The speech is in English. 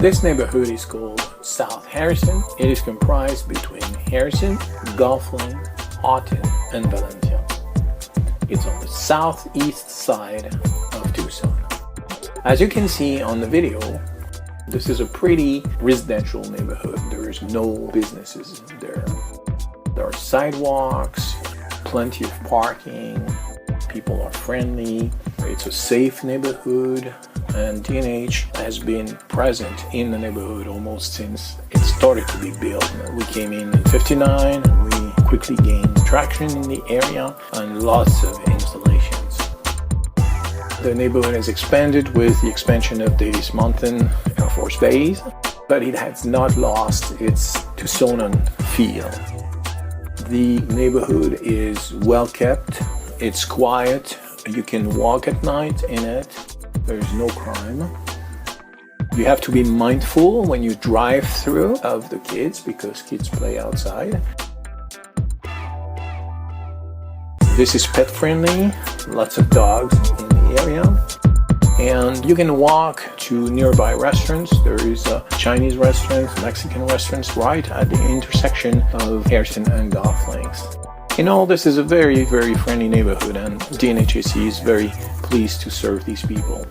This neighborhood is called South Harrison. It is comprised between Harrison, Gulfling, Houghton and Valencia. It's on the southeast side of Tucson. As you can see on the video, this is a pretty residential neighborhood. There is no businesses there. There are sidewalks, plenty of parking, people are friendly, it's a safe neighborhood, and D&H has been present in the neighborhood almost since it started to be built. We came in '59, we quickly gained traction in the area and lots of installations. The neighborhood has expanded with the expansion of Davis Monthan Air Force Base, but it has not lost its Tucsonan feel. The neighborhood is well kept, it's quiet, you can walk at night in it, there's no crime. You have to be mindful when you drive through of the kids because kids play outside. This is pet friendly, lots of dogs in the area. And you can walk to nearby restaurants. There is a Chinese restaurant, Mexican restaurants right at the intersection of Harrison and Gulflings. In all, this is a very, very friendly neighborhood, and D&H AC is very pleased to serve these people.